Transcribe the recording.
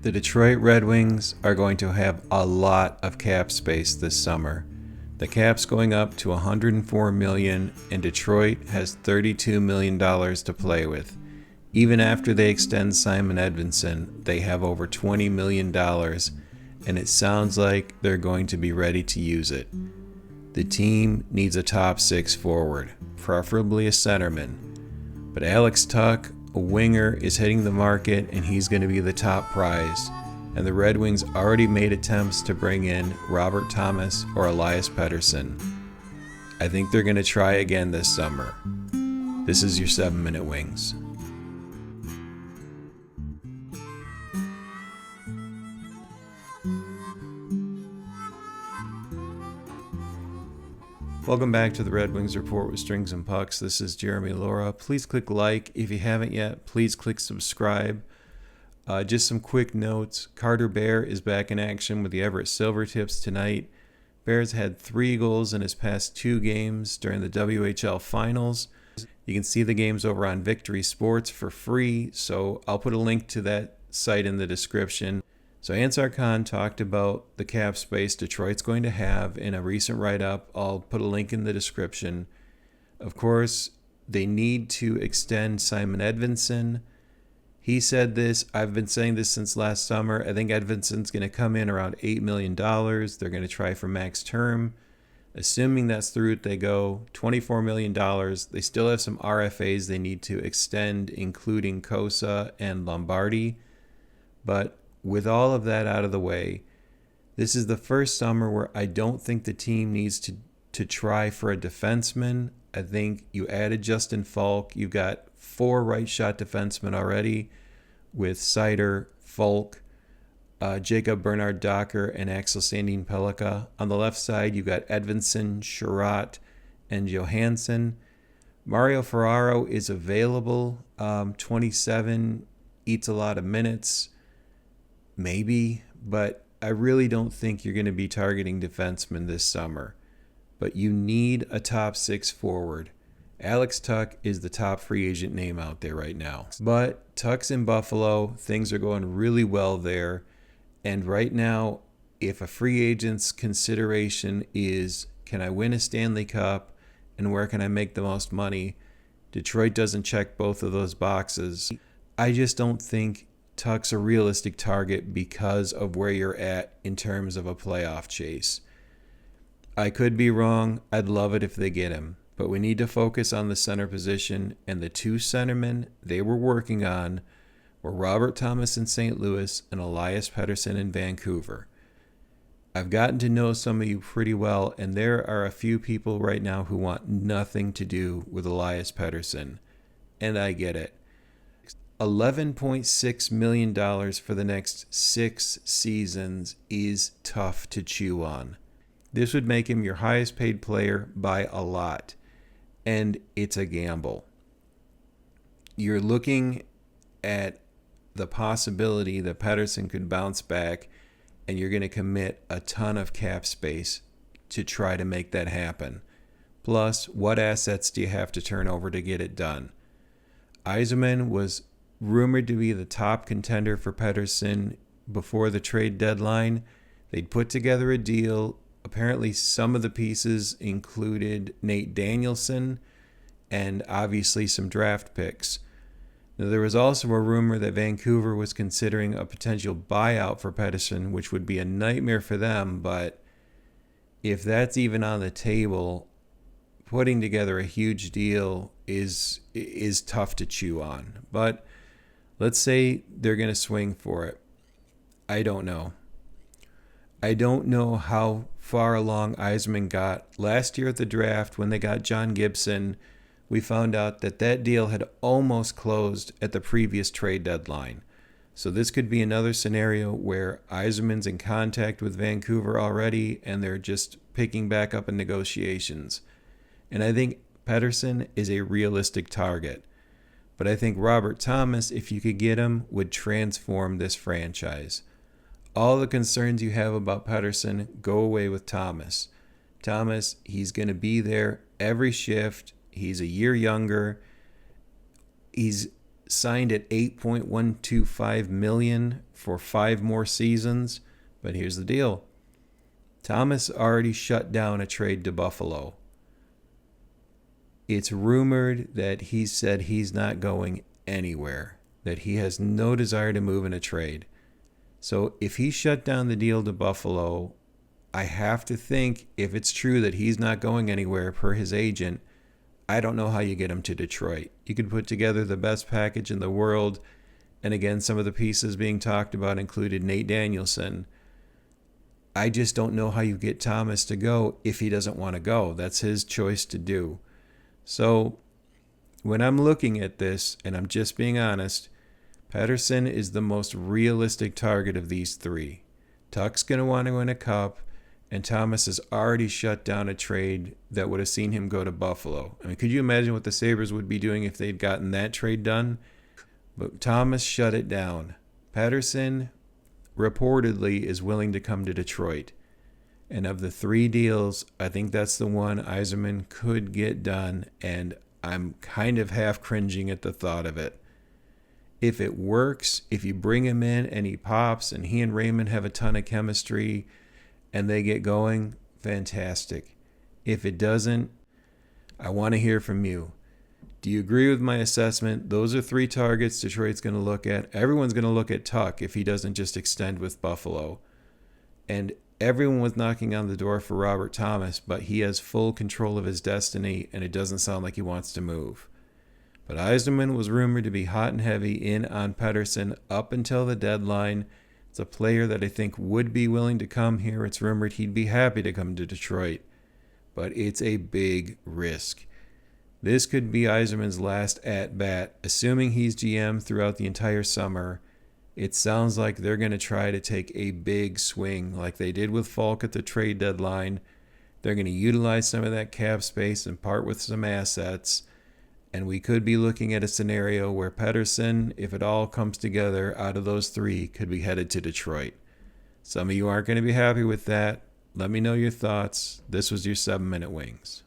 The Detroit Red Wings are going to have a lot of cap space this summer. The cap's going up to $104 million, and Detroit has $32 million to play with. Even after they extend Simon Edvinsson, they have over $20 million, and it sounds like they're going to be ready to use it. The team needs a top six forward, preferably a centerman. But Alex Tuch, a winger, is hitting the market, and he's going to be the top prize. And the Red Wings already made attempts to bring in Robert Thomas or Elias Pettersson. I think they're going to try again this summer. This is your 7-Minute Wings. Welcome back to the Red Wings Report with Strings and Pucks. This is Jeremy Laura. Please click like. If you haven't yet, please click subscribe. Just some quick notes. Carter Bear is back in action with the Everett Silvertips tonight. Bear's had 3 goals in his past 2 games during the WHL Finals. You can see the games over on Victory Sports for free, so I'll put a link to that site in the description. So Ansar Khan talked about the cap space Detroit's going to have in a recent write-up. I'll put a link in the description. Of course, they need to extend Simon Edvinsson. He said this. I've been saying this since last summer. I think Edvinsson's going to come in around $8 million. They're going to try for max term. Assuming that's the route they go, $24 million. They still have some RFAs they need to extend, including Kosa and Lombardi. But with all of that out of the way, this is the first summer where I don't think the team needs to try for a defenseman. I think you added Justin Falk. You've got 4 right shot defensemen already with Seider, Falk, Jacob Bernard Docker, and Axel Sandin Pellikka. On the left side, you've got Edvinsson, Sherratt, and Johansson. Mario Ferraro is available. 27, eats a lot of minutes. Maybe, but I really don't think you're going to be targeting defensemen this summer. But you need a top 6 forward. Alex Tuch is the top free agent name out there right now. But Tuch's in Buffalo. Things are going really well there. And right now, if a free agent's consideration is, can I win a Stanley Cup and where can I make the most money? Detroit doesn't check both of those boxes. I just don't think Tuch's a realistic target because of where you're at in terms of a playoff chase. I could be wrong. I'd love it if they get him. But we need to focus on the center position, and the 2 centermen they were working on were Robert Thomas in St. Louis and Elias Pettersson in Vancouver. I've gotten to know some of you pretty well, and there are a few people right now who want nothing to do with Elias Pettersson, and I get it. $11.6 million for the next 6 seasons is tough to chew on. This would make him your highest paid player by a lot. And it's a gamble. You're looking at the possibility that Pettersson could bounce back, and you're going to commit a ton of cap space to try to make that happen. Plus, what assets do you have to turn over to get it done? Yzerman was rumored to be the top contender for Pettersson before the trade deadline. They'd put together a deal. Apparently, some of the pieces included Nate Danielson and obviously some draft picks. Now, there was also a rumor that Vancouver was considering a potential buyout for Pettersson, which would be a nightmare for them. But if that's even on the table, putting together a huge deal is tough to chew on. But let's say they're going to swing for it. I don't know. I don't know how far along Yzerman got. Last year at the draft, when they got John Gibson, we found out that deal had almost closed at the previous trade deadline. So this could be another scenario where Yzerman's in contact with Vancouver already, and they're just picking back up in negotiations. And I think Pettersson is a realistic target. But I think Robert Thomas, if you could get him, would transform this franchise. All the concerns you have about Pettersson go away with Thomas. Thomas, he's going to be there every shift. He's a year younger. He's signed at $8.125 million for 5 more seasons. But here's the deal. Thomas already shut down a trade to Buffalo. It's rumored that he said he's not going anywhere, that he has no desire to move in a trade. So if he shut down the deal to Buffalo, I have to think if it's true that he's not going anywhere per his agent, I don't know how you get him to Detroit. You could put together the best package in the world. And again, some of the pieces being talked about included Nate Danielson. I just don't know how you get Thomas to go if he doesn't want to go. That's his choice to do. So when I'm looking at this, and I'm just being honest, Pettersson is the most realistic target of these three. Tuch's going to want to win a cup, and Thomas has already shut down a trade that would have seen him go to Buffalo. I mean, could you imagine what the Sabres would be doing if they'd gotten that trade done? But Thomas shut it down. Pettersson reportedly is willing to come to Detroit. And of the 3 deals, I think that's the one Yzerman could get done, and I'm kind of half cringing at the thought of it. If it works, if you bring him in and he pops and he and Raymond have a ton of chemistry and they get going, fantastic. If it doesn't, I want to hear from you. Do you agree with my assessment? Those are 3 targets Detroit's going to look at. Everyone's going to look at Tuch if he doesn't just extend with Buffalo. And everyone was knocking on the door for Robert Thomas, but he has full control of his destiny, and it doesn't sound like he wants to move. But Yzerman was rumored to be hot and heavy in on Pettersson up until the deadline. It's a player that I think would be willing to come here. It's rumored he'd be happy to come to Detroit, but it's a big risk. This could be Yzerman's last at-bat, assuming he's GM throughout the entire summer. It sounds like they're going to try to take a big swing like they did with Falk at the trade deadline. They're going to utilize some of that cap space and part with some assets. And we could be looking at a scenario where Pettersson, if it all comes together out of those 3, could be headed to Detroit. Some of you aren't going to be happy with that. Let me know your thoughts. This was your 7-Minute Wings.